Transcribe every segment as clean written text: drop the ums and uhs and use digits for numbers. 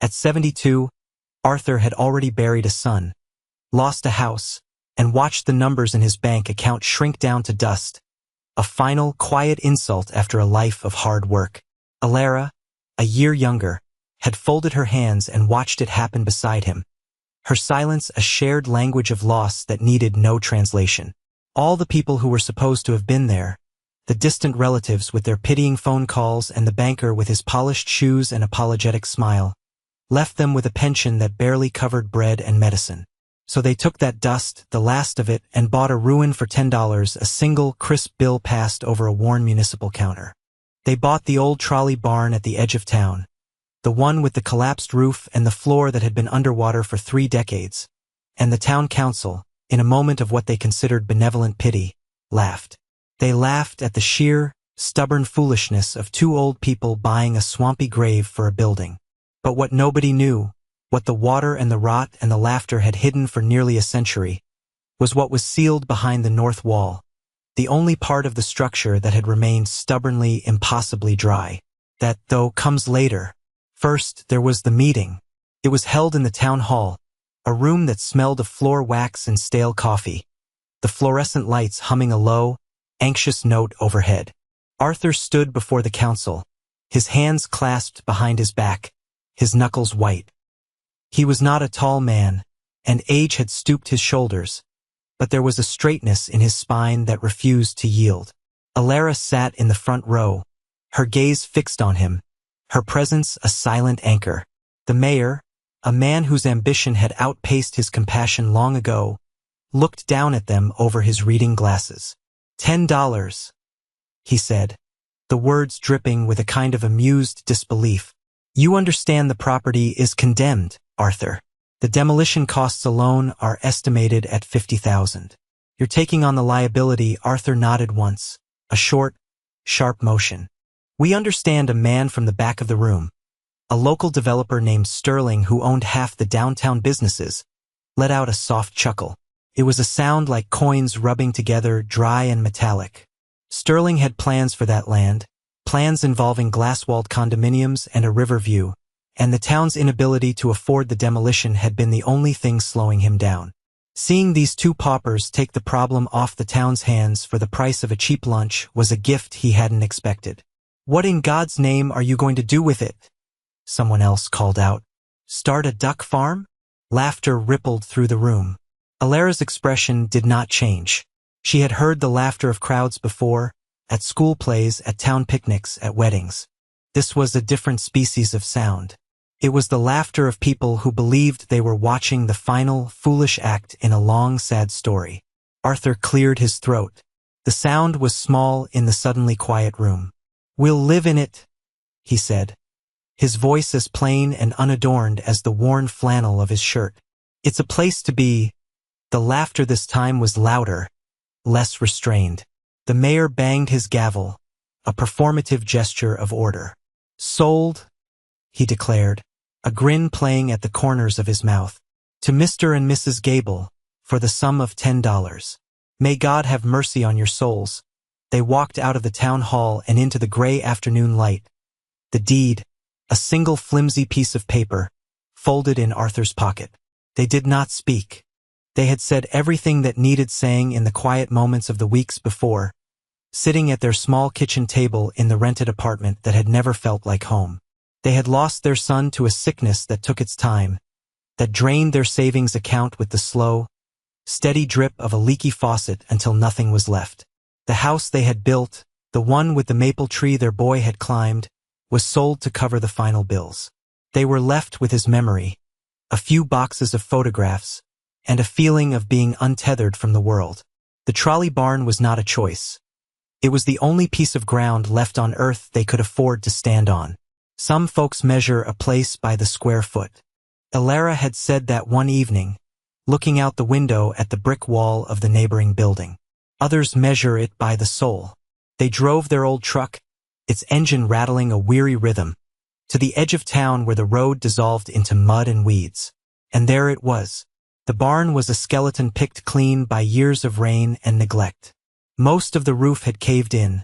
At 72, Arthur had already buried a son, lost a house, and watched the numbers in his bank account shrink down to dust. A final, quiet insult after a life of hard work. Alara, a year younger, had folded her hands and watched it happen beside him. Her silence a shared language of loss that needed no translation. All the people who were supposed to have been there, the distant relatives with their pitying phone calls and the banker with his polished shoes and apologetic smile, left them with a pension that barely covered bread and medicine. So they took that dust, the last of it, and bought a ruin for $10, a single, crisp bill passed over a worn municipal counter. They bought the old trolley barn at the edge of town, the one with the collapsed roof and the floor that had been underwater for 3 decades, and the town council, in a moment of what they considered benevolent pity, laughed. They laughed at the sheer, stubborn foolishness of 2 old people buying a swampy grave for a building. But what nobody knew, what the water and the rot and the laughter had hidden for nearly a century, was what was sealed behind the north wall, the only part of the structure that had remained stubbornly, impossibly dry. That, though, comes later. First, there was the meeting. It was held in the town hall, a room that smelled of floor wax and stale coffee, the fluorescent lights humming a low, anxious note overhead. Arthur stood before the council, his hands clasped behind his back, his knuckles white. He was not a tall man, and age had stooped his shoulders, but there was a straightness in his spine that refused to yield. Alara sat in the front row, her gaze fixed on him, her presence a silent anchor. The mayor, a man whose ambition had outpaced his compassion long ago, looked down at them over his reading glasses. $10, he said, the words dripping with a kind of amused disbelief. You understand the property is condemned, Arthur. The demolition costs alone are estimated at $50,000. You're taking on the liability. Arthur nodded once, a short, sharp motion. We understand. A man from the back of the room, a local developer named Sterling who owned half the downtown businesses, let out a soft chuckle. It was a sound like coins rubbing together, dry and metallic. Sterling had plans for that land, plans involving glass-walled condominiums and a river view, and the town's inability to afford the demolition had been the only thing slowing him down. Seeing these 2 paupers take the problem off the town's hands for the price of a cheap lunch was a gift he hadn't expected. What in God's name are you going to do with it? Someone else called out. Start a duck farm? Laughter rippled through the room. Alara's expression did not change. She had heard the laughter of crowds before, at school plays, at town picnics, at weddings. This was a different species of sound. It was the laughter of people who believed they were watching the final, foolish act in a long, sad story. Arthur cleared his throat. The sound was small in the suddenly quiet room. We'll live in it, he said, his voice as plain and unadorned as the worn flannel of his shirt. It's a place to be. The laughter this time was louder, less restrained. The mayor banged his gavel, a performative gesture of order. Sold, he declared, a grin playing at the corners of his mouth. To Mr. and Mrs. Gable, for the sum of $10. May God have mercy on your souls. They walked out of the town hall and into the gray afternoon light. The deed, a single flimsy piece of paper, folded in Arthur's pocket. They did not speak. They had said everything that needed saying in the quiet moments of the weeks before, sitting at their small kitchen table in the rented apartment that had never felt like home. They had lost their son to a sickness that took its time, that drained their savings account with the slow, steady drip of a leaky faucet until nothing was left. The house they had built, the one with the maple tree their boy had climbed, was sold to cover the final bills. They were left with his memory, a few boxes of photographs, and a feeling of being untethered from the world. The trolley barn was not a choice. It was the only piece of ground left on earth they could afford to stand on. Some folks measure a place by the square foot. Alara had said that one evening, looking out the window at the brick wall of the neighboring building. Others measure it by the soul. They drove their old truck, its engine rattling a weary rhythm, to the edge of town where the road dissolved into mud and weeds. And there it was. The barn was a skeleton picked clean by years of rain and neglect. Most of the roof had caved in,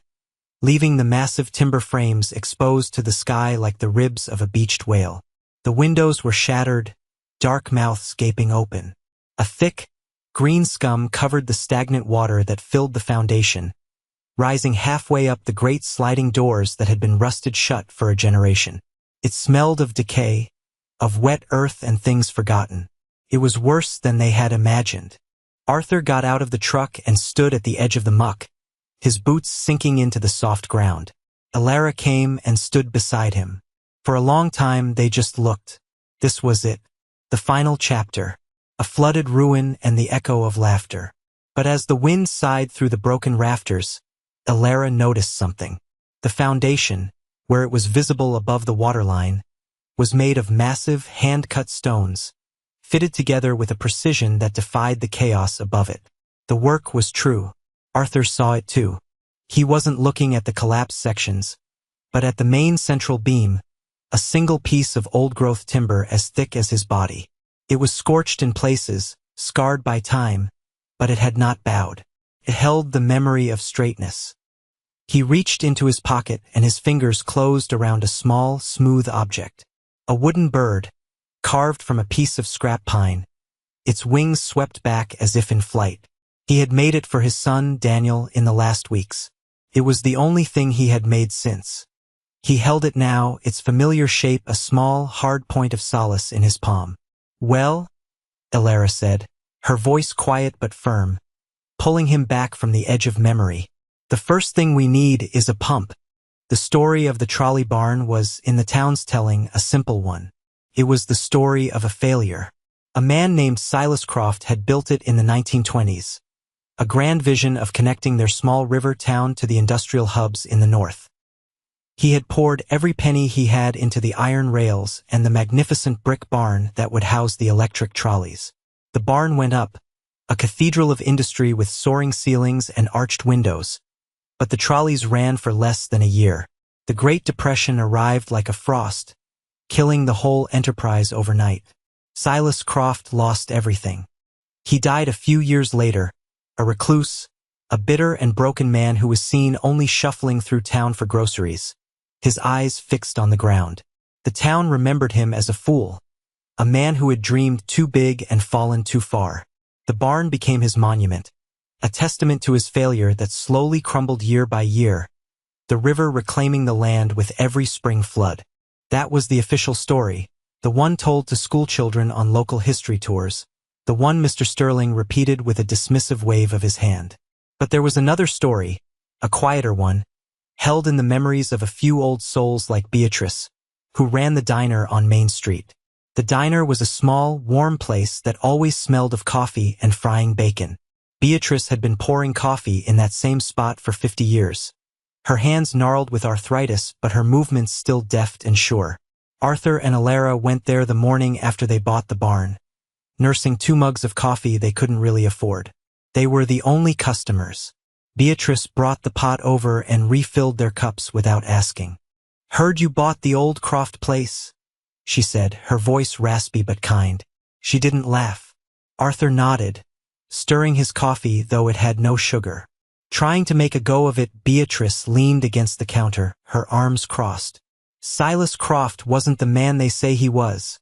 leaving the massive timber frames exposed to the sky like the ribs of a beached whale. The windows were shattered, dark mouths gaping open. A thick, green scum covered the stagnant water that filled the foundation, rising halfway up the great sliding doors that had been rusted shut for a generation. It smelled of decay, of wet earth and things forgotten. It was worse than they had imagined. Arthur got out of the truck and stood at the edge of the muck, his boots sinking into the soft ground. Alara came and stood beside him. For a long time they just looked. This was it, the final chapter, a flooded ruin and the echo of laughter. But as the wind sighed through the broken rafters, Alara noticed something. The foundation, where it was visible above the waterline, was made of massive, hand-cut stones, fitted together with a precision that defied the chaos above it. The work was true. Arthur saw it too. He wasn't looking at the collapsed sections, but at the main central beam, a single piece of old-growth timber as thick as his body. It was scorched in places, scarred by time, but it had not bowed. It held the memory of straightness. He reached into his pocket and his fingers closed around a small, smooth object. A wooden bird, carved from a piece of scrap pine. Its wings swept back as if in flight. He had made it for his son, Daniel, in the last weeks. It was the only thing he had made since. He held it now, its familiar shape a small, hard point of solace in his palm. "Well?" Alara said, her voice quiet but firm, pulling him back from the edge of memory. "The first thing we need is a pump." The story of the trolley barn was, in the town's telling, a simple one. It was the story of a failure. A man named Silas Croft had built it in the 1920s, a grand vision of connecting their small river town to the industrial hubs in the north. He had poured every penny he had into the iron rails and the magnificent brick barn that would house the electric trolleys. The barn went up, a cathedral of industry with soaring ceilings and arched windows, but the trolleys ran for less than a year. The Great Depression arrived like a frost, killing the whole enterprise overnight. Silas Croft lost everything. He died a few years later, a recluse, a bitter and broken man who was seen only shuffling through town for groceries, his eyes fixed on the ground. The town remembered him as a fool, a man who had dreamed too big and fallen too far. The barn became his monument, a testament to his failure that slowly crumbled year by year, the river reclaiming the land with every spring flood. That was the official story, the one told to schoolchildren on local history tours, the one Mr. Sterling repeated with a dismissive wave of his hand. But there was another story, a quieter one, held in the memories of a few old souls like Beatrice, who ran the diner on Main Street. The diner was a small, warm place that always smelled of coffee and frying bacon. Beatrice had been pouring coffee in that same spot for 50 years. Her hands gnarled with arthritis, but her movements still deft and sure. Arthur and Alara went there the morning after they bought the barn, nursing 2 mugs of coffee they couldn't really afford. They were the only customers. Beatrice brought the pot over and refilled their cups without asking. "Heard you bought the old Croft place," she said, her voice raspy but kind. She didn't laugh. Arthur nodded, stirring his coffee though it had no sugar. Trying to make a go of it, Beatrice leaned against the counter, her arms crossed. "Silas Croft wasn't the man they say he was,"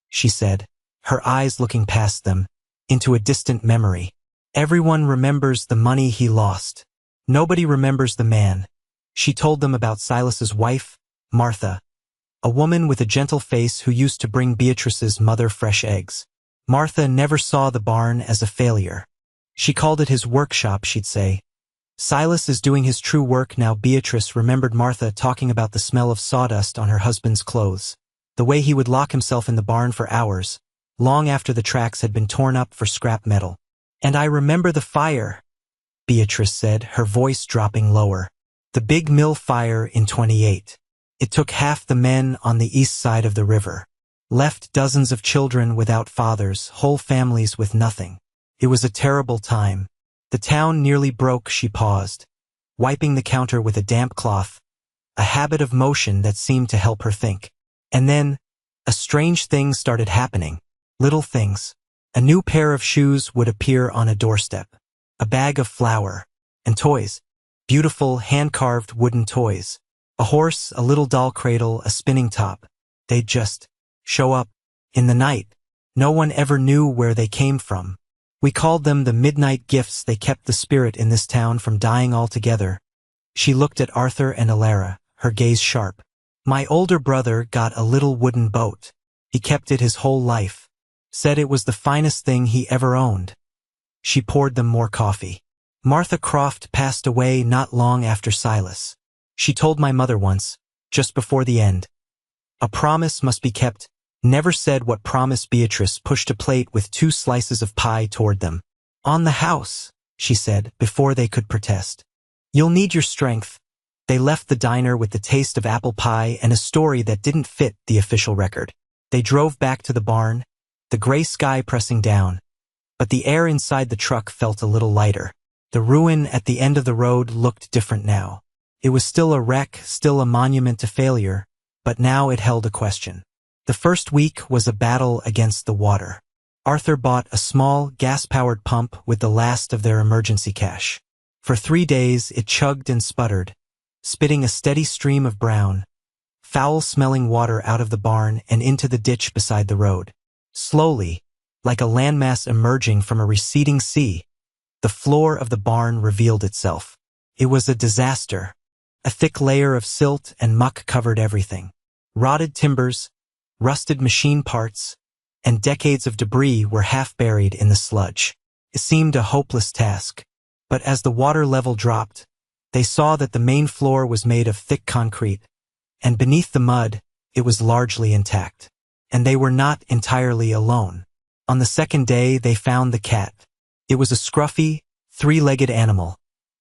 she said, her eyes looking past them, into a distant memory. "Everyone remembers the money he lost. Nobody remembers the man." She told them about Silas's wife, Martha, a woman with a gentle face who used to bring Beatrice's mother fresh eggs. Martha never saw the barn as a failure. She called it his workshop, she'd say. "Silas is doing his true work now." Beatrice remembered Martha talking about the smell of sawdust on her husband's clothes, the way he would lock himself in the barn for hours, long after the tracks had been torn up for scrap metal. "And I remember the fire," Beatrice said, her voice dropping lower. "The big mill fire in 28. It took half the men on the east side of the river. Left dozens of children without fathers, whole families with nothing. It was a terrible time. The town nearly broke." She paused, wiping the counter with a damp cloth, a habit of motion that seemed to help her think. And then, a strange thing started happening. Little things. A new pair of shoes would appear on a doorstep, a bag of flour, and toys. Beautiful, hand-carved wooden toys. A horse, a little doll cradle, a spinning top. They'd just show up in the night. No one ever knew where they came from. We called them the midnight gifts. They kept the spirit in this town from dying altogether. She looked at Arthur and Alara, her gaze sharp. My older brother got a little wooden boat. He kept it his whole life. Said it was the finest thing he ever owned. She poured them more coffee. Martha Croft passed away not long after Silas. She told my mother once, just before the end. A promise must be kept. Never said what promise. Beatrice pushed a plate with 2 slices of pie toward them. On the house, she said, before they could protest. You'll need your strength. They left the diner with the taste of apple pie and a story that didn't fit the official record. They drove back to the barn, the gray sky pressing down. But the air inside the truck felt a little lighter. The ruin at the end of the road looked different now. It was still a wreck, still a monument to failure, but now it held a question. The first week was a battle against the water. Arthur bought a small, gas-powered pump with the last of their emergency cash. For 3 days it chugged and sputtered, spitting a steady stream of brown, foul-smelling water out of the barn and into the ditch beside the road. Slowly, like a landmass emerging from a receding sea, the floor of the barn revealed itself. It was a disaster. A thick layer of silt and muck covered everything. Rotted timbers, rusted machine parts, and decades of debris were half buried in the sludge. It seemed a hopeless task. But as the water level dropped, they saw that the main floor was made of thick concrete, and beneath the mud, it was largely intact. And they were not entirely alone. On the second day, they found the cat. It was a scruffy, 3-legged animal,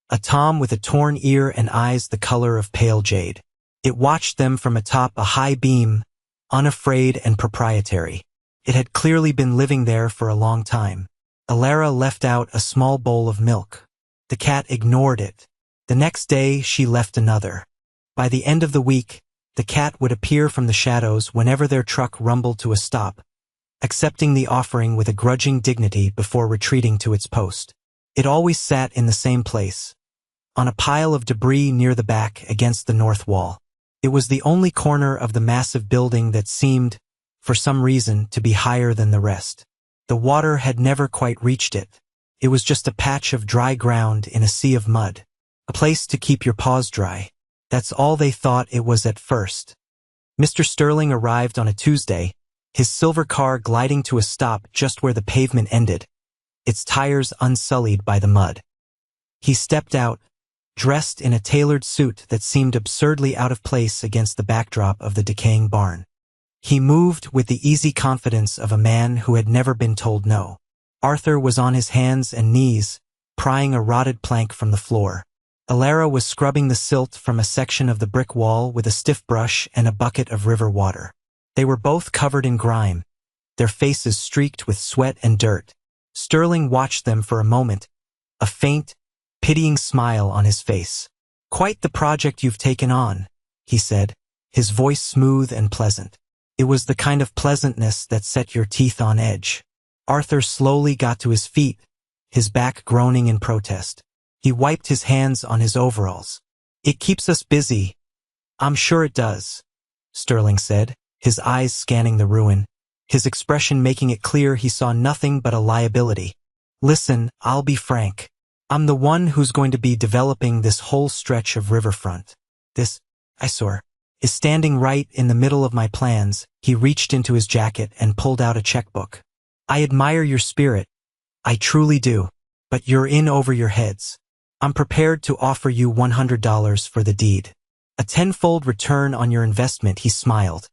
a tom with a torn ear and eyes the color of pale jade. It watched them from atop a high beam, unafraid and proprietary. It had clearly been living there for a long time. Alara left out a small bowl of milk. The cat ignored it. The next day, she left another. By the end of the week, the cat would appear from the shadows whenever their truck rumbled to a stop, accepting the offering with a grudging dignity before retreating to its post. It always sat in the same place, on a pile of debris near the back against the north wall. It was the only corner of the massive building that seemed, for some reason, to be higher than the rest. The water had never quite reached it. It was just a patch of dry ground in a sea of mud. A place to keep your paws dry. That's all they thought it was at first. Mr. Sterling arrived on a Tuesday, his silver car gliding to a stop just where the pavement ended, its tires unsullied by the mud. He stepped out, dressed in a tailored suit that seemed absurdly out of place against the backdrop of the decaying barn. He moved with the easy confidence of a man who had never been told no. Arthur was on his hands and knees, prying a rotted plank from the floor. Alara was scrubbing the silt from a section of the brick wall with a stiff brush and a bucket of river water. They were both covered in grime, their faces streaked with sweat and dirt. Sterling watched them for a moment, a faint, pitying smile on his face. "Quite the project you've taken on," he said, his voice smooth and pleasant. It was the kind of pleasantness that set your teeth on edge. Arthur slowly got to his feet, his back groaning in protest. He wiped his hands on his overalls. "It keeps us busy." "I'm sure it does," Sterling said, his eyes scanning the ruin, his expression making it clear he saw nothing but a liability. "Listen, I'll be frank. I'm the one who's going to be developing this whole stretch of riverfront. This eyesore is standing right in the middle of my plans." He reached into his jacket and pulled out a checkbook. "I admire your spirit. I truly do. But you're in over your heads. I'm prepared to offer you $100 for the deed. A 10-fold return on your investment." He smiled,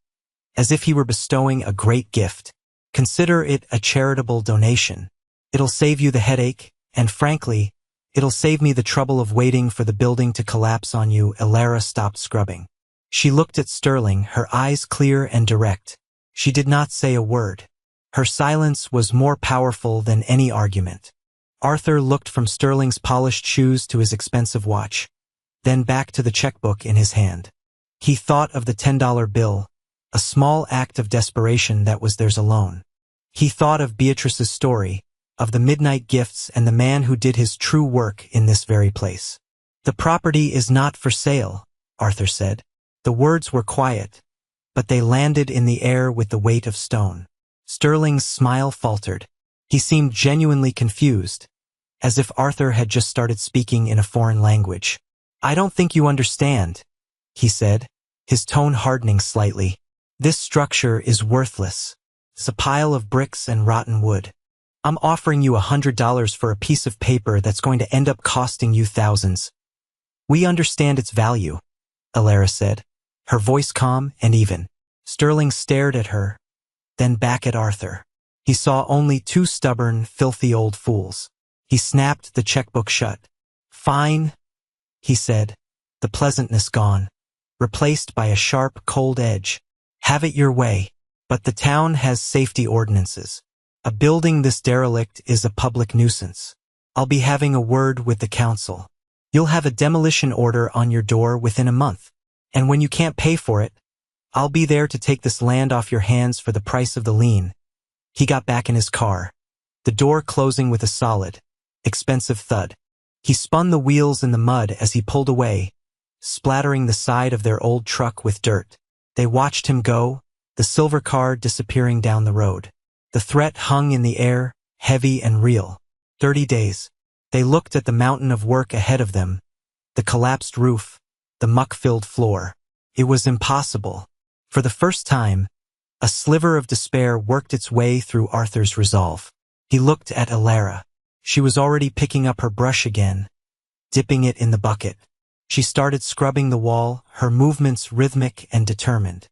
as if he were bestowing a great gift. "Consider it a charitable donation. It'll save you the headache, and frankly, it'll save me the trouble of waiting for the building to collapse on you." Alara stopped scrubbing. She looked at Sterling, her eyes clear and direct. She did not say a word. Her silence was more powerful than any argument. Arthur looked from Sterling's polished shoes to his expensive watch, then back to the checkbook in his hand. He thought of the $10 bill, a small act of desperation that was theirs alone. He thought of Beatrice's story, of the midnight gifts and the man who did his true work in this very place. "The property is not for sale," Arthur said. The words were quiet, but they landed in the air with the weight of stone. Sterling's smile faltered. He seemed genuinely confused, as if Arthur had just started speaking in a foreign language. "I don't think you understand," he said, his tone hardening slightly. "This structure is worthless. It's a pile of bricks and rotten wood. I'm offering you $100 for a piece of paper that's going to end up costing you thousands." "We understand its value," Alara said, her voice calm and even. Sterling stared at her, then back at Arthur. He saw only two stubborn, filthy old fools. He snapped the checkbook shut. "Fine," he said, the pleasantness gone, replaced by a sharp, cold edge. "Have it your way. But the town has safety ordinances. A building this derelict is a public nuisance. I'll be having a word with the council. You'll have a demolition order on your door within a month. And when you can't pay for it, I'll be there to take this land off your hands for the price of the lien." He got back in his car, the door closing with a solid, expensive thud. He spun the wheels in the mud as he pulled away, splattering the side of their old truck with dirt. They watched him go, the silver car disappearing down the road. The threat hung in the air, heavy and real. 30 days. They looked at the mountain of work ahead of them, the collapsed roof, the muck-filled floor. It was impossible. For the first time, a sliver of despair worked its way through Arthur's resolve. He looked at Alara. She was already picking up her brush again, dipping it in the bucket. She started scrubbing the wall, her movements rhythmic and determined.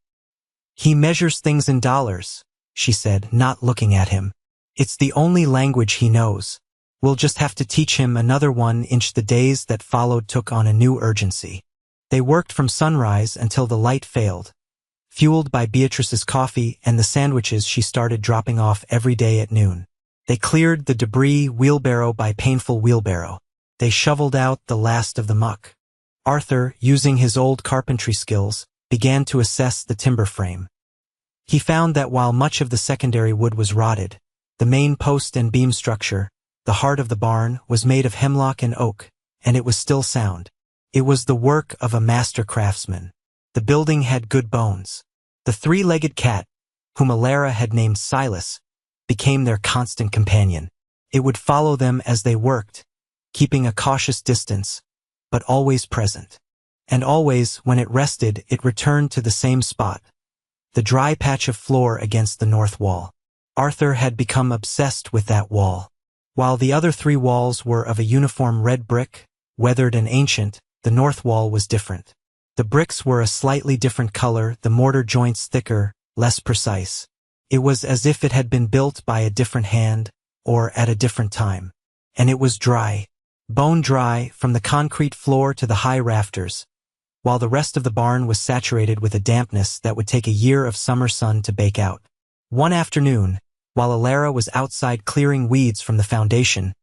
"He measures things in dollars," she said, not looking at him. "It's the only language he knows. We'll just have to teach him another 1 inch." The days that followed took on a new urgency. They worked from sunrise until the light failed, fueled by Beatrice's coffee and the sandwiches she started dropping off every day at noon. They cleared the debris wheelbarrow by painful wheelbarrow. They shoveled out the last of the muck. Arthur, using his old carpentry skills, began to assess the timber frame. He found that while much of the secondary wood was rotted, the main post and beam structure, the heart of the barn, was made of hemlock and oak, and it was still sound. It was the work of a master craftsman. The building had good bones. The three-legged cat, whom Alara had named Silas, became their constant companion. It would follow them as they worked, keeping a cautious distance, but always present. And always, when it rested, it returned to the same spot, the dry patch of floor against the north wall. Arthur had become obsessed with that wall. While the other 3 walls were of a uniform red brick, weathered and ancient, the north wall was different. The bricks were a slightly different color, the mortar joints thicker, less precise. It was as if it had been built by a different hand, or at a different time. And it was dry, bone dry, from the concrete floor to the high rafters, while the rest of the barn was saturated with a dampness that would take a year of summer sun to bake out. One afternoon, while Alara was outside clearing weeds from the foundation,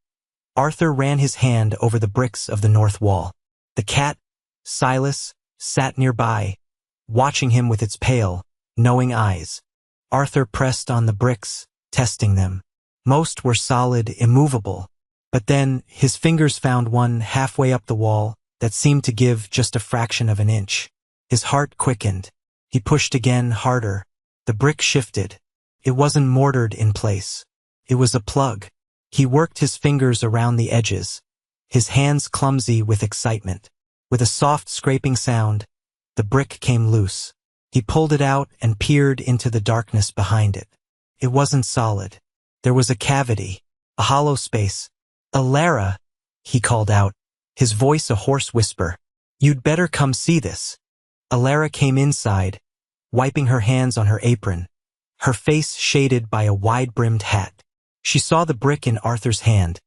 Arthur ran his hand over the bricks of the north wall. The cat, Silas, sat nearby, watching him with its pale, knowing eyes. Arthur pressed on the bricks, testing them. Most were solid, immovable, but then his fingers found one halfway up the wall that seemed to give just a fraction of an inch. His heart quickened. He pushed again, harder. The brick shifted. It wasn't mortared in place. It was a plug. He worked his fingers around the edges, his hands clumsy with excitement. With a soft scraping sound, the brick came loose. He pulled it out and peered into the darkness behind it. It wasn't solid. There was a cavity, a hollow space. "Alara," he called out, his voice a hoarse whisper. "You'd better come see this." Alara came inside, wiping her hands on her apron, her face shaded by a wide-brimmed hat. She saw the brick in Arthur's hand,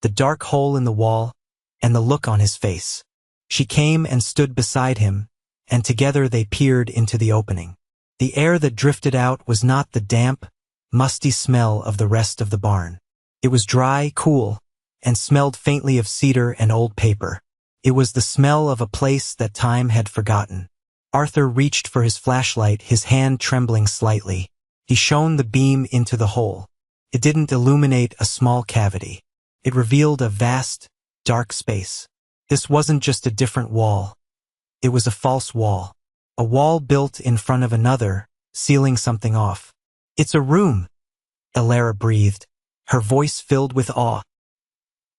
the dark hole in the wall, and the look on his face. She came and stood beside him, and together they peered into the opening. The air that drifted out was not the damp, musty smell of the rest of the barn. It was dry, cool, and smelled faintly of cedar and old paper. It was the smell of a place that time had forgotten. Arthur reached for his flashlight, his hand trembling slightly. He shone the beam into the hole. It didn't illuminate a small cavity. It revealed a vast, dark space. This wasn't just a different wall. It was a false wall. A wall built in front of another, sealing something off. "It's a room," Alara breathed, her voice filled with awe.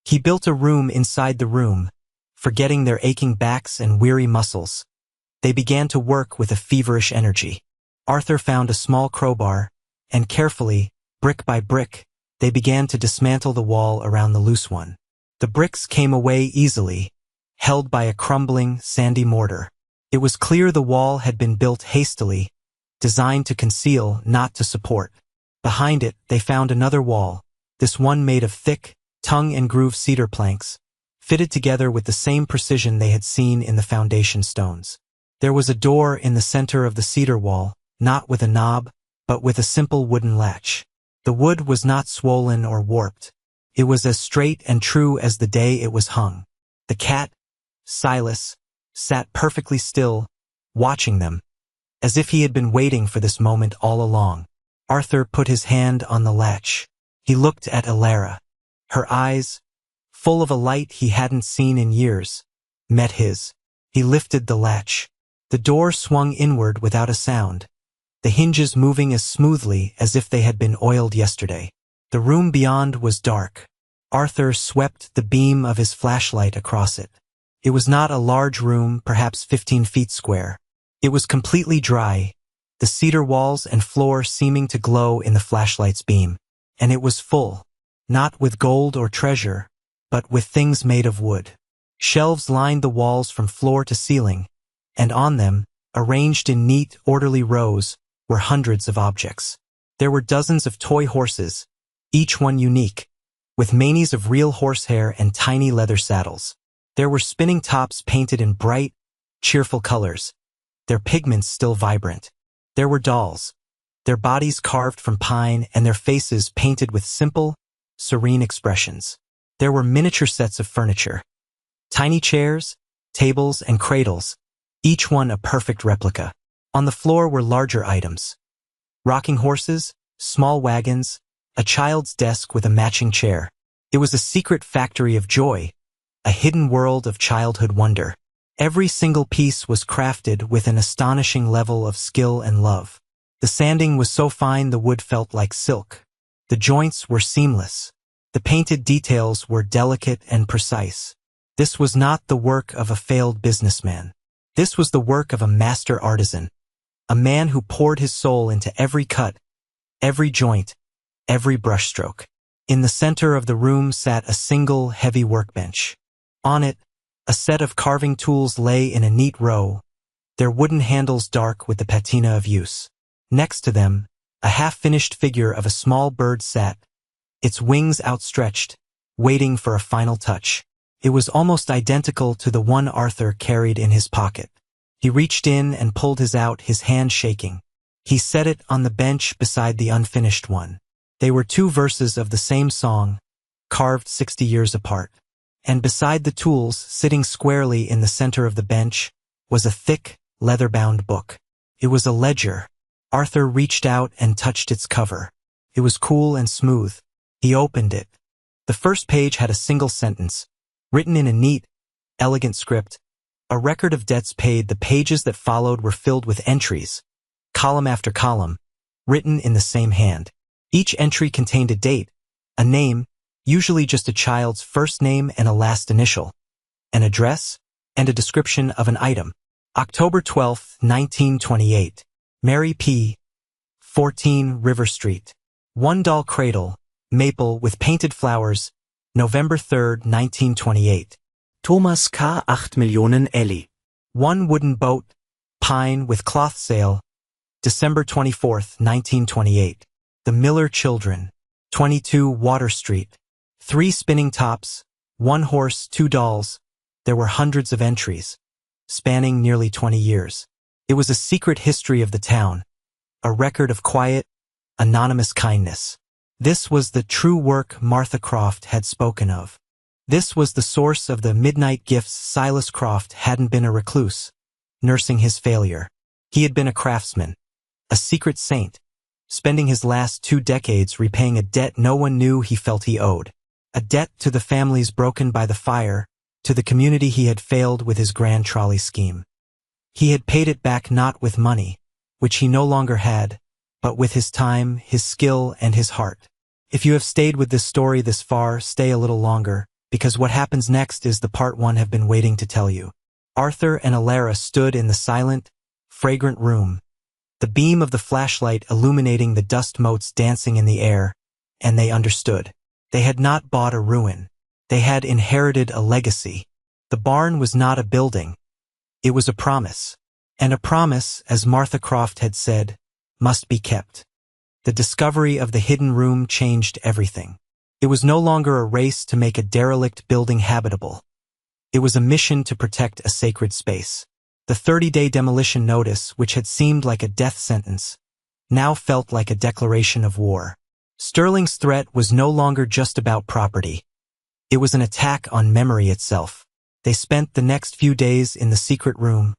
He built a room inside the room, forgetting their aching backs and weary muscles. They began to work with a feverish energy. Arthur found a small crowbar, and carefully, brick by brick, they began to dismantle the wall around the loose one. The bricks came away easily, held by a crumbling, sandy mortar. It was clear the wall had been built hastily, designed to conceal, not to support. Behind it, they found another wall, this one made of thick, tongue-and-groove cedar planks, fitted together with the same precision they had seen in the foundation stones. There was a door in the center of the cedar wall, not with a knob, but with a simple wooden latch. The wood was not swollen or warped. It was as straight and true as the day it was hung. The cat, Silas, sat perfectly still, watching them, as if he had been waiting for this moment all along. Arthur put his hand on the latch. He looked at Alara. Her eyes, full of a light he hadn't seen in years, met his. He lifted the latch. The door swung inward without a sound, the hinges moving as smoothly as if they had been oiled yesterday. The room beyond was dark. Arthur swept the beam of his flashlight across it. It was not a large room, perhaps 15 feet square. It was completely dry, the cedar walls and floor seeming to glow in the flashlight's beam. And it was full, not with gold or treasure, but with things made of wood. Shelves lined the walls from floor to ceiling, and on them, arranged in neat, orderly rows, were hundreds of objects. There were dozens of toy horses, each one unique, with manes of real horsehair and tiny leather saddles. There were spinning tops painted in bright, cheerful colors, their pigments still vibrant. There were dolls, their bodies carved from pine and their faces painted with simple, serene expressions. There were miniature sets of furniture, tiny chairs, tables, and cradles, each one a perfect replica. On the floor were larger items, rocking horses, small wagons, a child's desk with a matching chair. It was a secret factory of joy, a hidden world of childhood wonder. Every single piece was crafted with an astonishing level of skill and love. The sanding was so fine the wood felt like silk. The joints were seamless. The painted details were delicate and precise. This was not the work of a failed businessman. This was the work of a master artisan, a man who poured his soul into every cut, every joint, every brushstroke. In the center of the room sat a single heavy workbench. On it, a set of carving tools lay in a neat row, their wooden handles dark with the patina of use. Next to them, a half-finished figure of a small bird sat, its wings outstretched, waiting for a final touch. It was almost identical to the one Arthur carried in his pocket. He reached in and pulled his out, his hand shaking. He set it on the bench beside the unfinished one. They were two verses of the same song, carved 60 years apart. And beside the tools, sitting squarely in the center of the bench, was a thick, leather-bound book. It was a ledger. Arthur reached out and touched its cover. It was cool and smooth. He opened it. The first page had a single sentence, written in a neat, elegant script, a record of debts paid. The pages that followed were filled with entries, column after column, written in the same hand. Each entry contained a date, a name, usually just a child's first name and a last initial, an address, and a description of an item. October 12, 1928. Mary P. 14 River Street. One doll cradle, maple with painted flowers, November 3, 1928. Thomas K. 8 Millionen Ellie. One wooden boat, pine with cloth sail, December 24, 1928. The Miller Children. 22 Water Street. 3 spinning tops, 1 horse, 2 dolls. There were hundreds of entries, spanning nearly 20 years. It was a secret history of the town, a record of quiet, anonymous kindness. This was the true work Martha Croft had spoken of. This was the source of the midnight gifts. Silas Croft hadn't been a recluse, nursing his failure. He had been a craftsman, a secret saint, spending his last 2 decades repaying a debt no one knew he felt he owed. A debt to the families broken by the fire, to the community he had failed with his grand trolley scheme. He had paid it back not with money, which he no longer had, but with his time, his skill, and his heart. If you have stayed with this story this far, stay a little longer, because what happens next is the part one have been waiting to tell you. Arthur and Alara stood in the silent, fragrant room, the beam of the flashlight illuminating the dust motes dancing in the air, and they understood. They had not bought a ruin. They had inherited a legacy. The barn was not a building. It was a promise. And a promise, as Martha Croft had said, must be kept. The discovery of the hidden room changed everything. It was no longer a race to make a derelict building habitable. It was a mission to protect a sacred space. The 30-day demolition notice, which had seemed like a death sentence, now felt like a declaration of war. Sterling's threat was no longer just about property. It was an attack on memory itself. They spent the next few days in the secret room,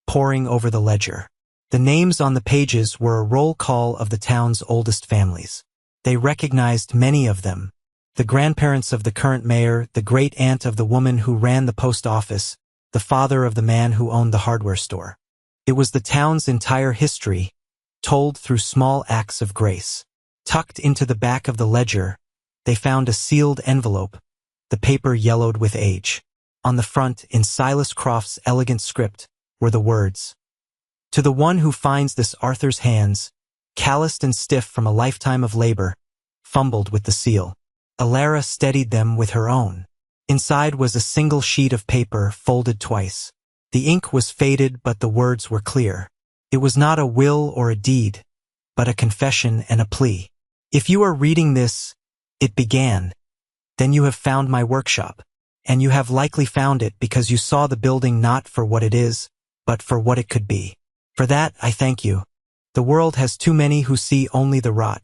poring over the ledger. The names on the pages were a roll call of the town's oldest families. They recognized many of them. The grandparents of the current mayor, the great-aunt of the woman who ran the post office, the father of the man who owned the hardware store. It was the town's entire history, told through small acts of grace. Tucked into the back of the ledger, they found a sealed envelope, the paper yellowed with age. On the front, in Silas Croft's elegant script, were the words, "To the one who finds this Arthur's hands, calloused and stiff from a lifetime of labor, fumbled with the seal." Alara steadied them with her own. Inside was a single sheet of paper folded twice. The ink was faded, but the words were clear. It was not a will or a deed, but a confession and a plea. "If you are reading this," it began, "then you have found my workshop. And you have likely found it because you saw the building not for what it is, but for what it could be. For that, I thank you. The world has too many who see only the rot,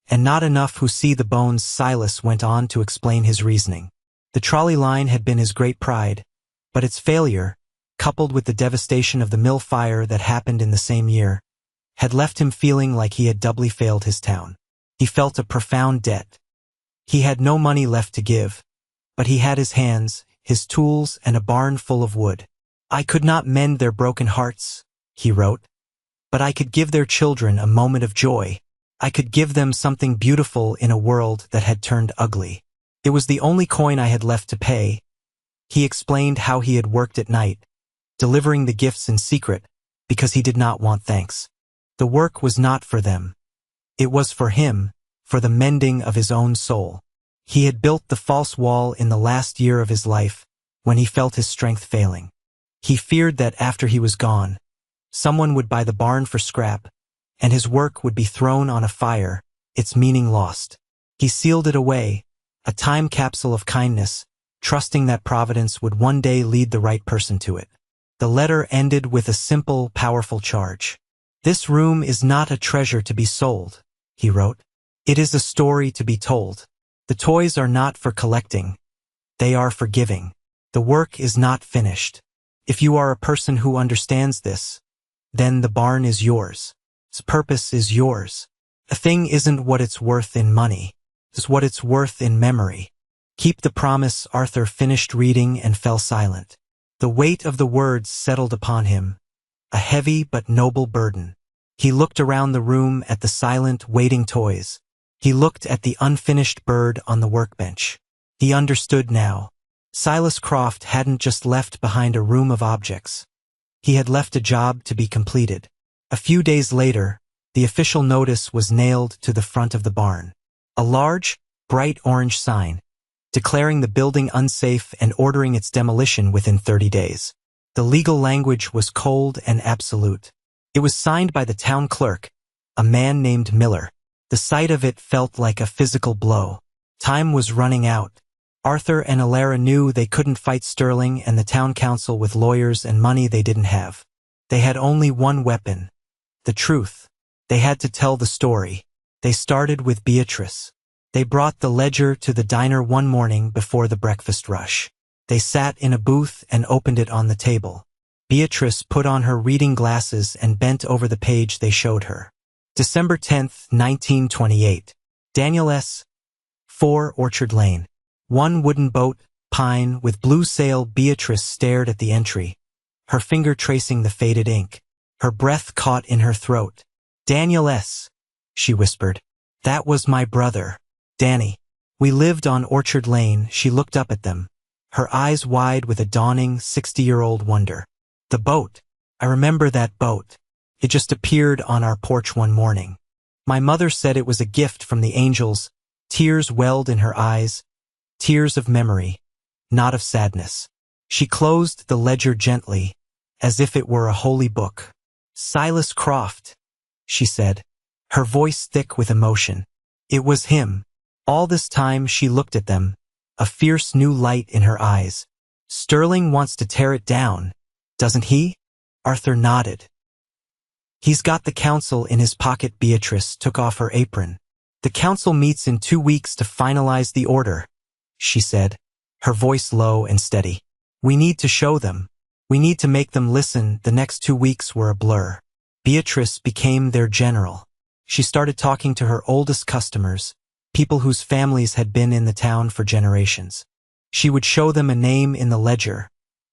and not enough who see the bones." Silas went on to explain his reasoning. The trolley line had been his great pride, but its failure, coupled with the devastation of the mill fire that happened in the same year, had left him feeling like he had doubly failed his town. He felt a profound debt. He had no money left to give, but he had his hands, his tools, and a barn full of wood. "I could not mend their broken hearts," he wrote, "but I could give their children a moment of joy. I could give them something beautiful in a world that had turned ugly. It was the only coin I had left to pay." He explained how he had worked at night, delivering the gifts in secret, because he did not want thanks. The work was not for them. It was for him, for the mending of his own soul. He had built the false wall in the last year of his life, when he felt his strength failing. He feared that after he was gone, someone would buy the barn for scrap, and his work would be thrown on a fire, its meaning lost. He sealed it away, a time capsule of kindness, trusting that Providence would one day lead the right person to it. The letter ended with a simple, powerful charge. "This room is not a treasure to be sold," he wrote. "It is a story to be told. The toys are not for collecting. They are for giving. The work is not finished. If you are a person who understands this, then the barn is yours. Its purpose is yours. A thing isn't what it's worth in money. It's what it's worth in memory. Keep the promise." Arthur finished reading and fell silent. The weight of the words settled upon him, a heavy but noble burden. He looked around the room at the silent, waiting toys. He looked at the unfinished bird on the workbench. He understood now. Silas Croft hadn't just left behind a room of objects. He had left a job to be completed. A few days later, the official notice was nailed to the front of the barn. A large, bright orange sign, declaring the building unsafe and ordering its demolition within 30 days. The legal language was cold and absolute. It was signed by the town clerk, a man named Miller. The sight of it felt like a physical blow. Time was running out. Arthur and Alara knew they couldn't fight Sterling and the town council with lawyers and money they didn't have. They had only one weapon: the truth. They had to tell the story. They started with Beatrice. They brought the ledger to the diner one morning before the breakfast rush. They sat in a booth and opened it on the table. Beatrice put on her reading glasses and bent over the page they showed her. December 10th, 1928. Daniel S. 4 Orchard Lane. One wooden boat, pine, with blue sail. Beatrice stared at the entry, her finger tracing the faded ink. Her breath caught in her throat. "Daniel S.," she whispered. "That was my brother. Danny. We lived on Orchard Lane." She looked up at them, her eyes wide with a dawning 60-year-old wonder. "The boat. I remember that boat. It just appeared on our porch one morning. My mother said it was a gift from the angels." Tears welled in her eyes, tears of memory, not of sadness. She closed the ledger gently, as if it were a holy book. "Silas Croft," she said, her voice thick with emotion. It was him. All this time she looked at them, a fierce new light in her eyes. "Sterling wants to tear it down, doesn't he?" Arthur nodded. "He's got the council in his pocket." Beatrice took off her apron. "The council meets in 2 weeks to finalize the order," she said, her voice low and steady. "We need to show them. We need to make them listen." The next 2 weeks were a blur. Beatrice became their general. She started talking to her oldest customers, people whose families had been in the town for generations. She would show them a name in the ledger,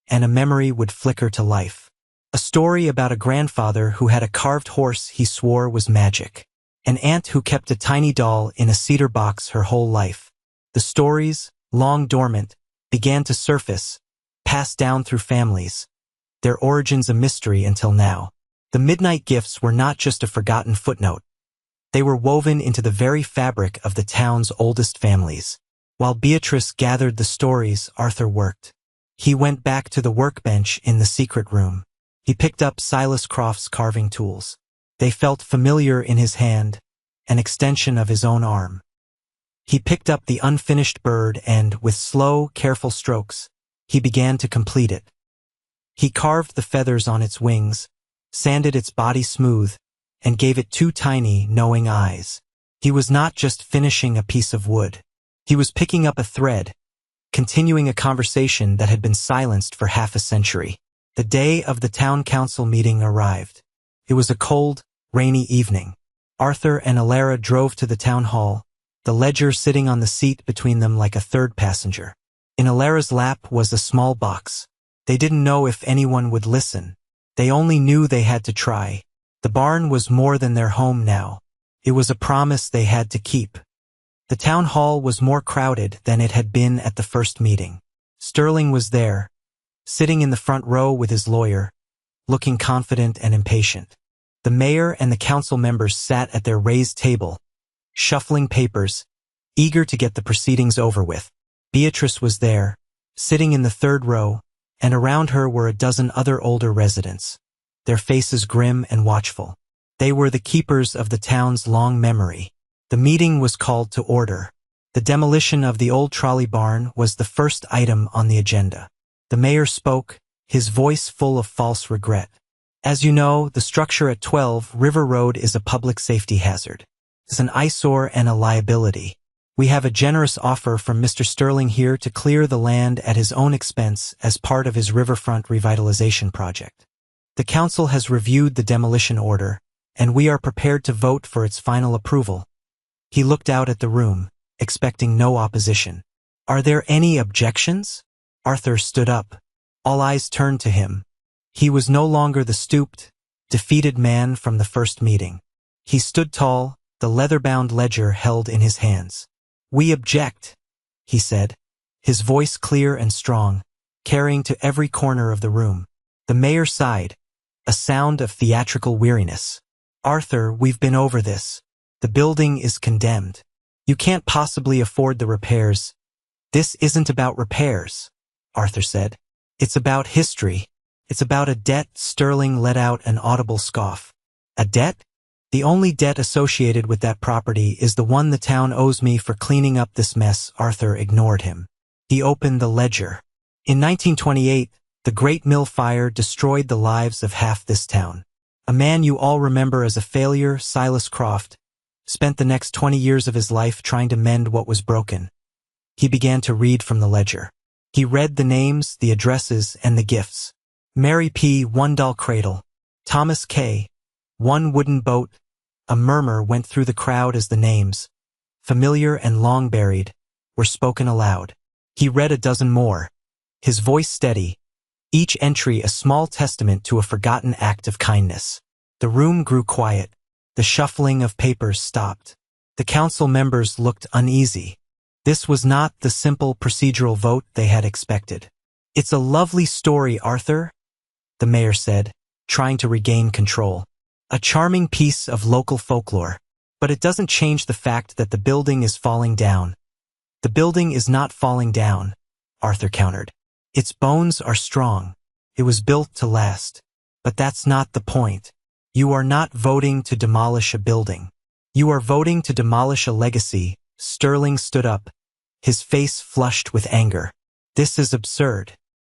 and a memory would flicker to life. A story about a grandfather who had a carved horse he swore was magic. An aunt who kept a tiny doll in a cedar box her whole life. The stories, long dormant, began to surface, passed down through families, their origins a mystery until now. The midnight gifts were not just a forgotten footnote. They were woven into the very fabric of the town's oldest families. While Beatrice gathered the stories, Arthur worked. He went back to the workbench in the secret room. He picked up Silas Croft's carving tools. They felt familiar in his hand, an extension of his own arm. He picked up the unfinished bird and, with slow, careful strokes, he began to complete it. He carved the feathers on its wings, sanded its body smooth, and gave it 2 tiny, knowing eyes. He was not just finishing a piece of wood. He was picking up a thread, continuing a conversation that had been silenced for half a century. The day of the town council meeting arrived. It was a cold, rainy evening. Arthur and Alara drove to the town hall, the ledger sitting on the seat between them like a third passenger. In Alara's lap was a small box. They didn't know if anyone would listen. They only knew they had to try. The barn was more than their home now. It was a promise they had to keep. The town hall was more crowded than it had been at the first meeting. Sterling was there, sitting in the front row with his lawyer, looking confident and impatient. The mayor and the council members sat at their raised table, shuffling papers, eager to get the proceedings over with. Beatrice was there, sitting in the third row, and around her were a dozen other older residents, their faces grim and watchful. They were the keepers of the town's long memory. The meeting was called to order. The demolition of the old trolley barn was the first item on the agenda. The mayor spoke, his voice full of false regret. "As you know, the structure at 12 River Road is a public safety hazard. It's an eyesore and a liability. We have a generous offer from Mr. Sterling here to clear the land at his own expense as part of his riverfront revitalization project. The council has reviewed the demolition order, and we are prepared to vote for its final approval." He looked out at the room, expecting no opposition. "Are there any objections?" Arthur stood up. All eyes turned to him. He was no longer the stooped, defeated man from the first meeting. He stood tall, the leather-bound ledger held in his hands. "We object," he said, his voice clear and strong, carrying to every corner of the room. The mayor sighed, a sound of theatrical weariness. "Arthur, we've been over this. The building is condemned. You can't possibly afford the repairs." "This isn't about repairs," Arthur said. "It's about history. It's about a debt." Sterling let out an audible scoff. "A debt? The only debt associated with that property is the one the town owes me for cleaning up this mess." Arthur ignored him. He opened the ledger. "In 1928, the Great Mill Fire destroyed the lives of half this town. A man you all remember as a failure, Silas Croft, spent the next 20 years of his life trying to mend what was broken." He began to read from the ledger. He read the names, the addresses, and the gifts. Mary P., 1 doll cradle. Thomas K., 1 wooden boat. A murmur went through the crowd as the names, familiar and long buried, were spoken aloud. He read a dozen more, his voice steady. each entry a small testament to a forgotten act of kindness. The room grew quiet. The shuffling of papers stopped. The council members looked uneasy. This was not the simple procedural vote they had expected. "It's a lovely story, Arthur," the mayor said, trying to regain control. "A charming piece of local folklore. But it doesn't change the fact that the building is falling down." "The building is not falling down," Arthur countered. "Its bones are strong. It was built to last. But that's not the point. You are not voting to demolish a building. You are voting to demolish a legacy." Sterling stood up, his face flushed with anger. "This is absurd.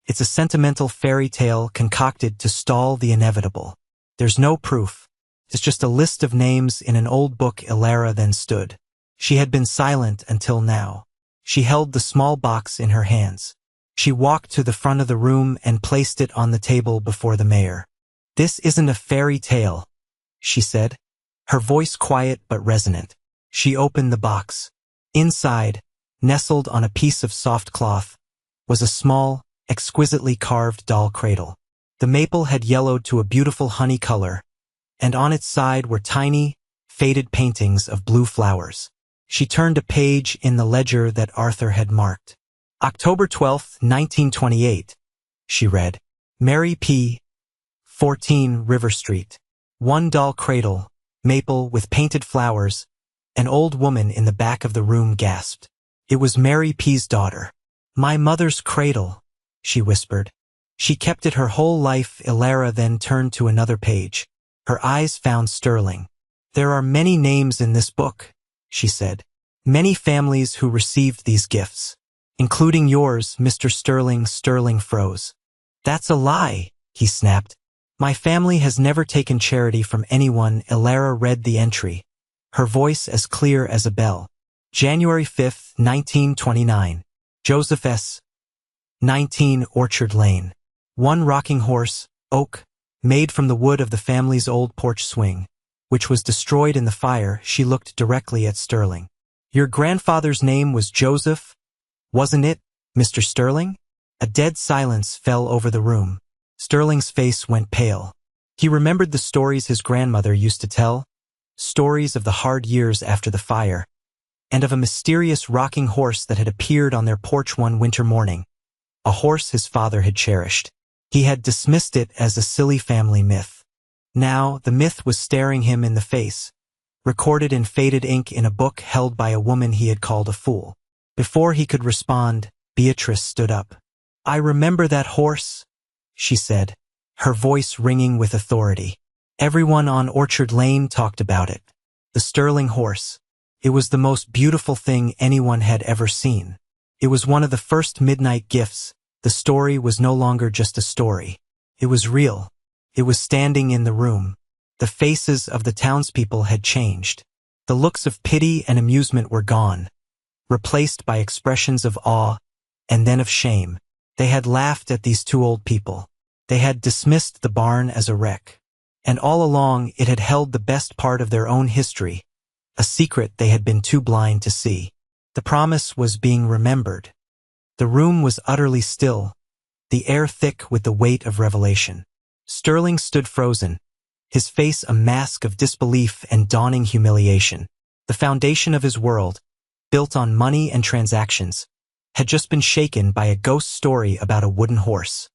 It's a sentimental fairy tale concocted to stall the inevitable. There's no proof. It's just a list of names in an old book." Elara then stood. She had been silent until now. She held the small box in her hands. She walked to the front of the room and placed it on the table before the mayor. "This isn't a fairy tale," she said, her voice quiet but resonant. She opened the box. Inside, nestled on a piece of soft cloth, was a small, exquisitely carved doll cradle. The maple had yellowed to a beautiful honey color, and on its side were tiny, faded paintings of blue flowers. She turned a page in the ledger that Arthur had marked. "October 12, 1928, she read. "Mary P. 14 River Street. One doll cradle, maple with painted flowers." An old woman in the back of the room gasped. It was Mary P.'s daughter. "My mother's cradle," she whispered. "She kept it her whole life." Elara then turned to another page. Her eyes found Sterling. "There are many names in this book," she said. "Many families who received these gifts. Including yours, Mr. Sterling." Sterling froze. "That's a lie," he snapped. "My family has never taken charity from anyone." Elara read the entry, her voice as clear as a bell. "January 5, 1929. Joseph S. 19 Orchard Lane. One rocking horse, oak, made from the wood of the family's old porch swing, which was destroyed in the fire." She looked directly at Sterling. "Your grandfather's name was Joseph, wasn't it, Mr. Sterling?" A dead silence fell over the room. Sterling's face went pale. He remembered the stories his grandmother used to tell, stories of the hard years after the fire, and of a mysterious rocking horse that had appeared on their porch one winter morning, a horse his father had cherished. He had dismissed it as a silly family myth. Now the myth was staring him in the face, recorded in faded ink in a book held by a woman he had called a fool. Before he could respond, Beatrice stood up. "I remember that horse," she said, her voice ringing with authority. "Everyone on Orchard Lane talked about it. The Sterling horse. It was the most beautiful thing anyone had ever seen. It was one of the first midnight gifts." The story was no longer just a story. It was real. It was standing in the room. The faces of the townspeople had changed. The looks of pity and amusement were gone, replaced by expressions of awe and then of shame. They had laughed at these two old people. They had dismissed the barn as a wreck. And all along it had held the best part of their own history, a secret they had been too blind to see. The promise was being remembered. The room was utterly still, the air thick with the weight of revelation. Sterling stood frozen, his face a mask of disbelief and dawning humiliation. The foundation of his world, built on money and transactions, had just been shaken by a ghost story about a wooden horse.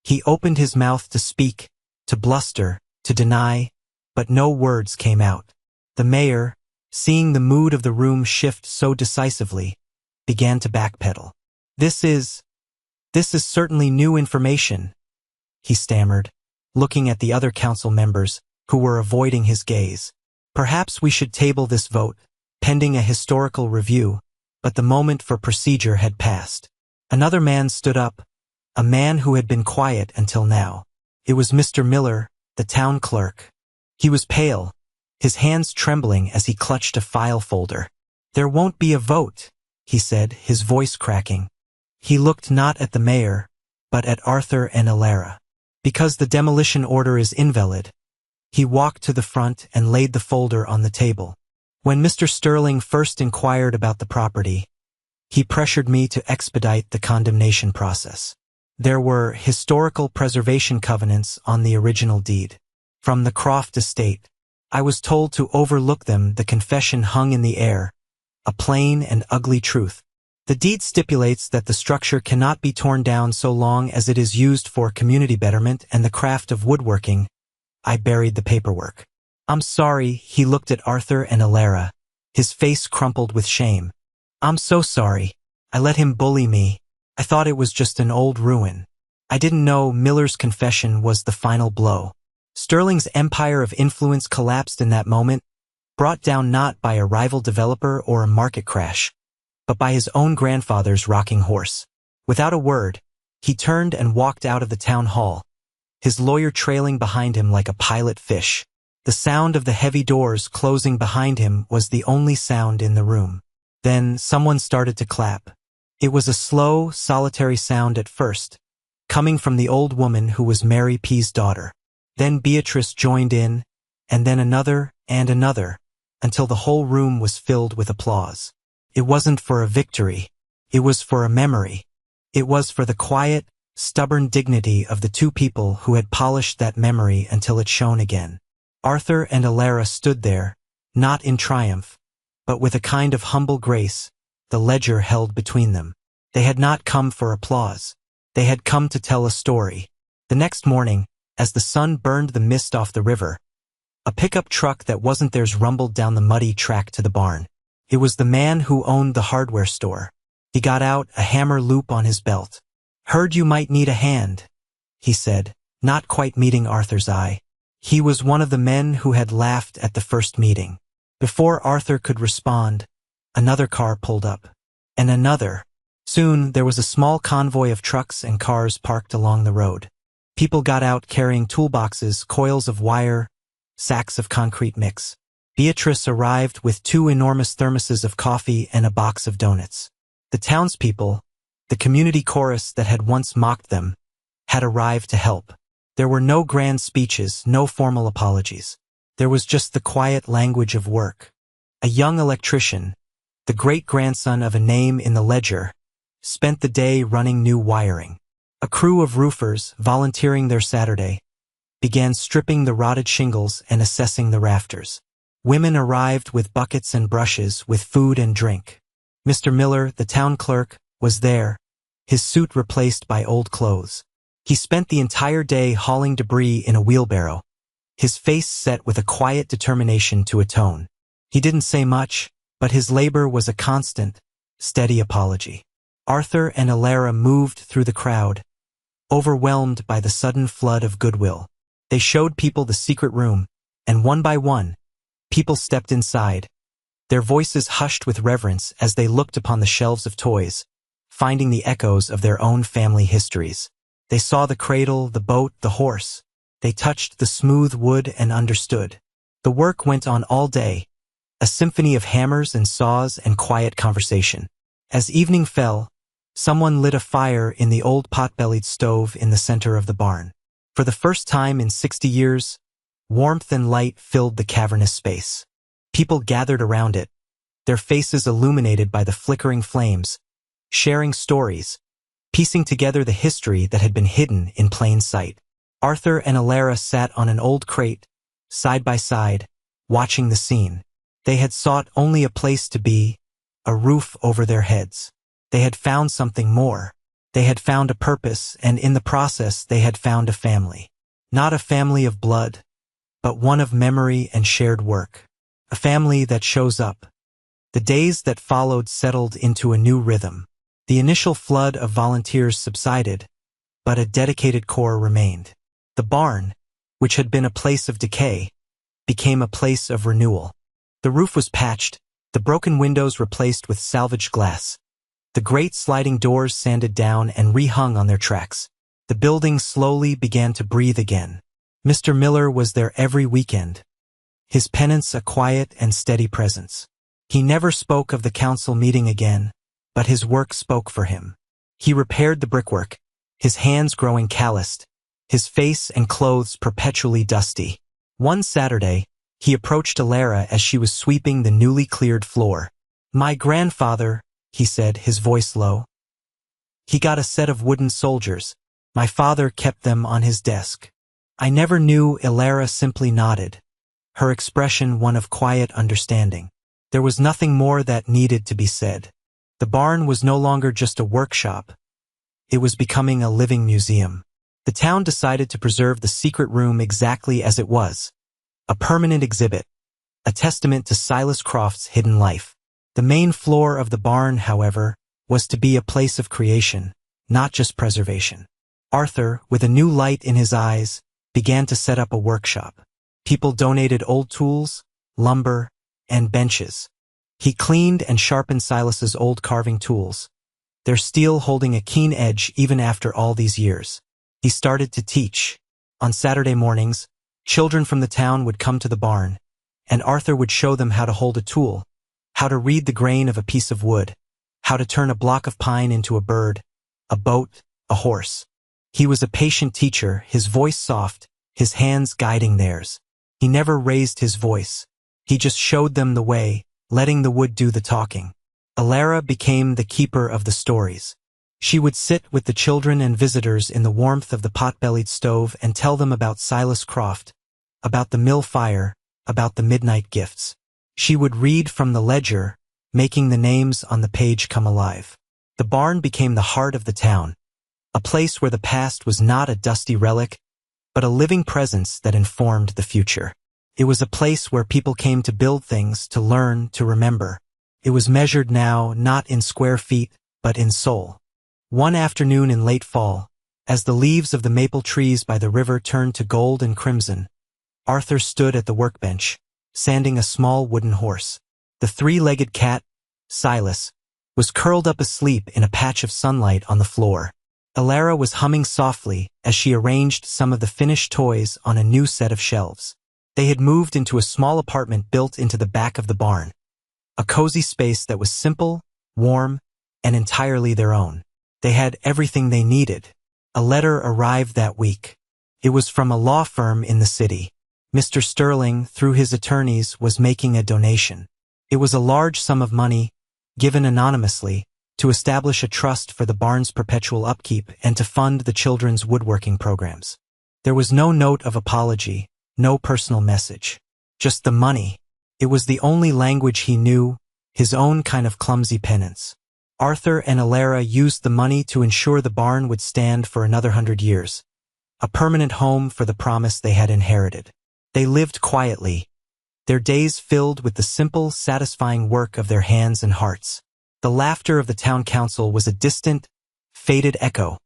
He opened his mouth to speak, to bluster, to deny, but no words came out. The mayor, seeing the mood of the room shift so decisively, began to backpedal. This is certainly new information," he stammered, looking at the other council members, who were avoiding his gaze. "Perhaps we should table this vote, pending a historical review." But the moment for procedure had passed. Another man stood up, a man who had been quiet until now. It was Mr. Miller, the town clerk. He was pale, his hands trembling as he clutched a file folder. "There won't be a vote," he said, his voice cracking. He looked not at the mayor, but at Arthur and Elara. "Because the demolition order is invalid." He walked to the front and laid the folder on the table. "When Mr. Sterling first inquired about the property, he pressured me to expedite the condemnation process. There were historical preservation covenants on the original deed. From the Croft estate, I was told to overlook them. The confession hung in the air, a plain and ugly truth. The deed stipulates that the structure cannot be torn down so long as it is used for community betterment and the craft of woodworking. I buried the paperwork. I'm sorry. He looked at Arthur and Alara, his face crumpled with shame. I'm so sorry. I let him bully me. I thought it was just an old ruin. I didn't know Miller's confession was the final blow. Sterling's empire of influence collapsed in that moment, brought down not by a rival developer or a market crash, but by his own grandfather's rocking horse. Without a word, he turned and walked out of the town hall, his lawyer trailing behind him like a pilot fish. The sound of the heavy doors closing behind him was the only sound in the room. Then someone started to clap. It was a slow, solitary sound at first, coming from the old woman who was Mary P.'s daughter. Then Beatrice joined in, and then another and another, until the whole room was filled with applause. It wasn't for a victory. It was for a memory. It was for the quiet, stubborn dignity of the two people who had polished that memory until it shone again. Arthur and Alara stood there, not in triumph, but with a kind of humble grace, the ledger held between them. They had not come for applause. They had come to tell a story. The next morning, as the sun burned the mist off the river, a pickup truck that wasn't theirs rumbled down the muddy track to the barn. It was the man who owned the hardware store. He got out, a hammer loop on his belt. "Heard you might need a hand," he said, not quite meeting Arthur's eye. He was one of the men who had laughed at the first meeting. Before Arthur could respond, another car pulled up. And another. Soon, there was a small convoy of trucks and cars parked along the road. People got out carrying toolboxes, coils of wire, sacks of concrete mix. Beatrice arrived with 2 enormous thermoses of coffee and a box of donuts. The townspeople, the community chorus that had once mocked them, had arrived to help. There were no grand speeches, no formal apologies. There was just the quiet language of work. A young electrician, the great-grandson of a name in the ledger, spent the day running new wiring. A crew of roofers, volunteering their Saturday, began stripping the rotted shingles and assessing the rafters. Women arrived with buckets and brushes with food and drink. Mr. Miller, the town clerk, was there, his suit replaced by old clothes. He spent the entire day hauling debris in a wheelbarrow, his face set with a quiet determination to atone. He didn't say much, but his labor was a constant, steady apology. Arthur and Alara moved through the crowd, overwhelmed by the sudden flood of goodwill. They showed people the secret room, and one by one, people stepped inside, their voices hushed with reverence as they looked upon the shelves of toys, finding the echoes of their own family histories. They saw the cradle, the boat, the horse. They touched the smooth wood and understood. The work went on all day, a symphony of hammers and saws and quiet conversation. As evening fell, someone lit a fire in the old pot-bellied stove in the center of the barn. For the first time in 60 years, warmth and light filled the cavernous space. People gathered around it, their faces illuminated by the flickering flames, sharing stories, piecing together the history that had been hidden in plain sight. Arthur and Alara sat on an old crate, side by side, watching the scene. They had sought only a place to be, a roof over their heads. They had found something more. They had found a purpose, and in the process they had found a family. Not a family of blood, but one of memory and shared work. A family that shows up. The days that followed settled into a new rhythm. The initial flood of volunteers subsided, but a dedicated core remained. The barn, which had been a place of decay, became a place of renewal. The roof was patched, the broken windows replaced with salvaged glass. The great sliding doors sanded down and rehung on their tracks. The building slowly began to breathe again. Mr. Miller was there every weekend, his penance a quiet and steady presence. He never spoke of the council meeting again, but his work spoke for him. He repaired the brickwork, his hands growing calloused, his face and clothes perpetually dusty. One Saturday, he approached Alara as she was sweeping the newly cleared floor. "My grandfather," he said, his voice low. "He got a set of wooden soldiers, My father kept them on his desk. I never knew. Ilara simply nodded, her expression one of quiet understanding. There was nothing more that needed to be said. The barn was no longer just a workshop. It was becoming a living museum. The town decided to preserve the secret room exactly as it was, a permanent exhibit, a testament to Silas Croft's hidden life. The main floor of the barn, however, was to be a place of creation, not just preservation. Arthur, with a new light in his eyes, began to set up a workshop. People donated old tools, lumber, and benches. He cleaned and sharpened Silas's old carving tools, their steel holding a keen edge even after all these years. He started to teach. On Saturday mornings, children from the town would come to the barn, and Arthur would show them how to hold a tool, how to read the grain of a piece of wood, how to turn a block of pine into a bird, a boat, a horse. He was a patient teacher, his voice soft, his hands guiding theirs. He never raised his voice. He just showed them the way, letting the wood do the talking. Ilara became the keeper of the stories. She would sit with the children and visitors in the warmth of the pot-bellied stove and tell them about Silas Croft, about the mill fire, about the midnight gifts. She would read from the ledger, making the names on the page come alive. The barn became the heart of the town, a place where the past was not a dusty relic, but a living presence that informed the future. It was a place where people came to build things, to learn, to remember. It was measured now not in square feet, but in soul. One afternoon in late fall, as the leaves of the maple trees by the river turned to gold and crimson, Arthur stood at the workbench, sanding a small wooden horse. The three-legged cat, Silas, was curled up asleep in a patch of sunlight on the floor. Ilara was humming softly as she arranged some of the finished toys on a new set of shelves. They had moved into a small apartment built into the back of the barn, a cozy space that was simple, warm, and entirely their own. They had everything they needed. A letter arrived that week. It was from a law firm in the city. Mr. Sterling, through his attorneys, was making a donation. It was a large sum of money, given anonymously, to establish a trust for the barn's perpetual upkeep and to fund the children's woodworking programs. There was no note of apology, no personal message. Just the money. It was the only language he knew, his own kind of clumsy penance. Arthur and Ilara used the money to ensure the barn would stand for another 100 years, a permanent home for the promise they had inherited. They lived quietly, their days filled with the simple, satisfying work of their hands and hearts. The laughter of the town council was a distant, faded echo,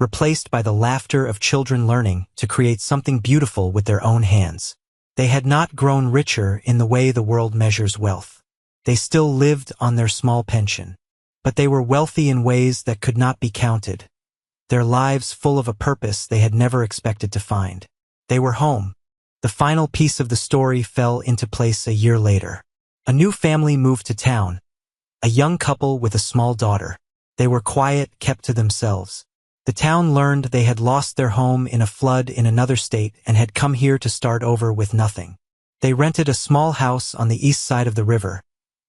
replaced by the laughter of children learning to create something beautiful with their own hands. They had not grown richer in the way the world measures wealth. They still lived on their small pension, but they were wealthy in ways that could not be counted, their lives full of a purpose they had never expected to find. They were home. The final piece of the story fell into place a year later. A new family moved to town, a young couple with a small daughter. They were quiet, kept to themselves. The town learned they had lost their home in a flood in another state and had come here to start over with nothing. They rented a small house on the east side of the river,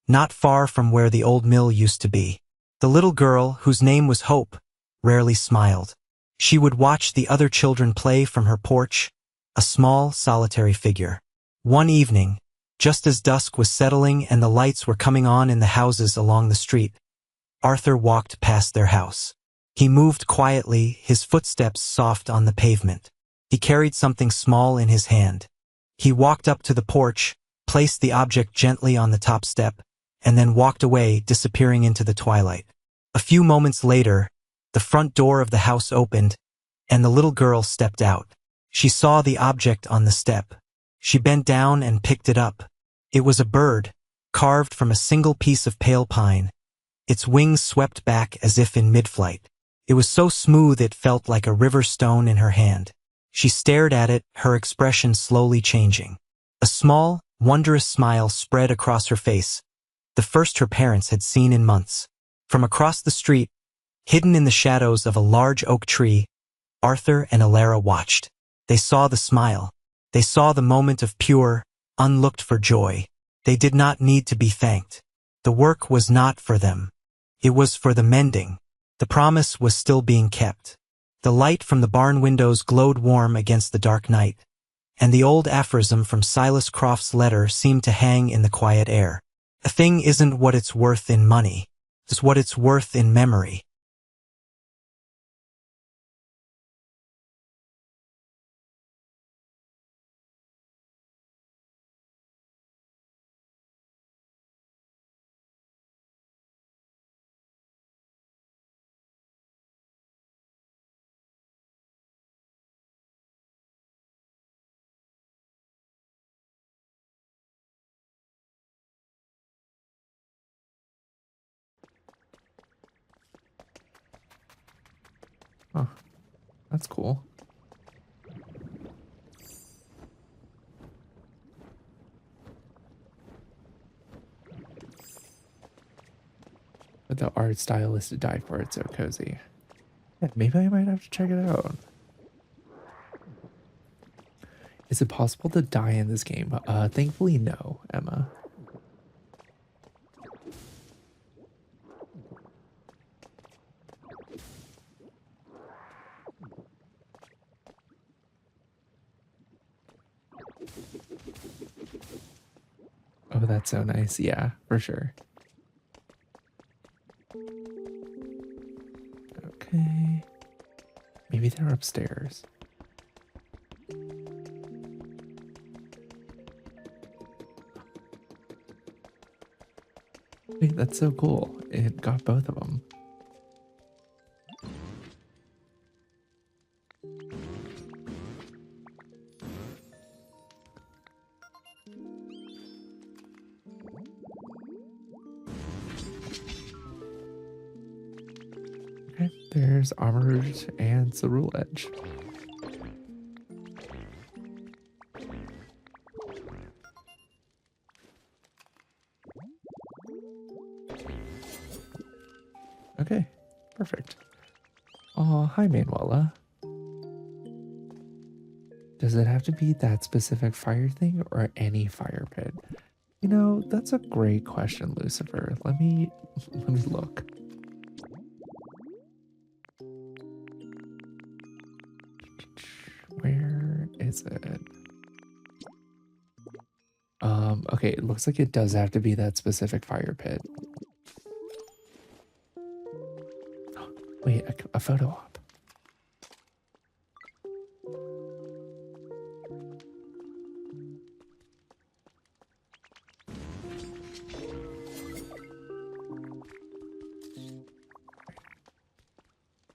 not far from where the old mill used to be. The little girl, whose name was Hope, rarely smiled. She would watch the other children play from her porch, a small, solitary figure. One evening, just as dusk was settling and the lights were coming on in the houses along the street, Arthur walked past their house. He moved quietly, his footsteps soft on the pavement. He carried something small in his hand. He walked up to the porch, placed the object gently on the top step, and then walked away, disappearing into the twilight. A few moments later, the front door of the house opened, and the little girl stepped out. She saw the object on the step. She bent down and picked it up. It was a bird, carved from a single piece of pale pine. Its wings swept back as if in mid-flight. It was so smooth it felt like a river stone in her hand. She stared at it, her expression slowly changing. A small, wondrous smile spread across her face, the first her parents had seen in months. From across the street, hidden in the shadows of a large oak tree, Arthur and Ilara watched. They saw the smile. They saw the moment of pure, unlooked-for joy. They did not need to be thanked. The work was not for them. It was for the mending. The promise was still being kept. The light from the barn windows glowed warm against the dark night, and the old aphorism from Silas Croft's letter seemed to hang in the quiet air. A thing isn't what it's worth in money, it's what it's worth in memory. Huh, that's cool. But the art style is to die for. It's so cozy. Yeah, maybe I might have to check it out. Is it possible to die in this game? Thankfully, no, Emma. Oh, that's so nice. Yeah, for sure. Okay. Maybe they're upstairs. Wait, that's so cool. It got both of them. Okay, there's Armored and the Rule Edge. Okay, perfect. Oh, hi, Manuela. Does it have to be that specific fire thing or any fire pit? You know, that's a great question, Lucifer. Let me look. Where is it? Okay, it looks like it does have to be that specific fire pit. Wait, a photo op.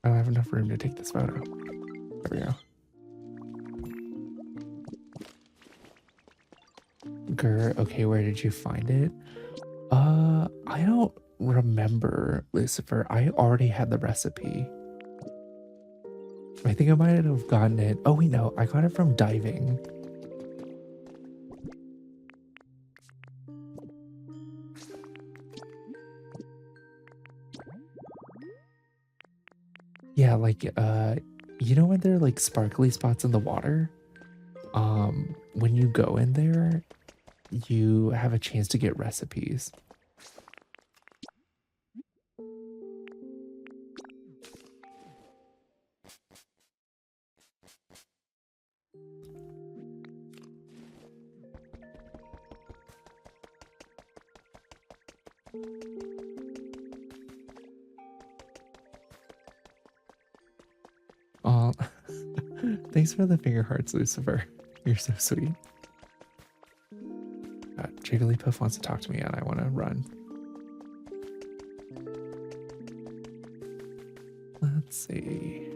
I don't have enough room to take this photo. There we go. Grr, okay, where did you find it? I don't remember, Lucifer. I already had the recipe. I think I might have gotten it. Oh, wait, no, I got it from diving. Yeah, like, you know when there are like sparkly spots in the water? When you go in there, you have a chance to get recipes. Oh, thanks for the finger hearts, Lucifer. You're so sweet. Jigglypuff wants to talk to me and I want to run. Let's see.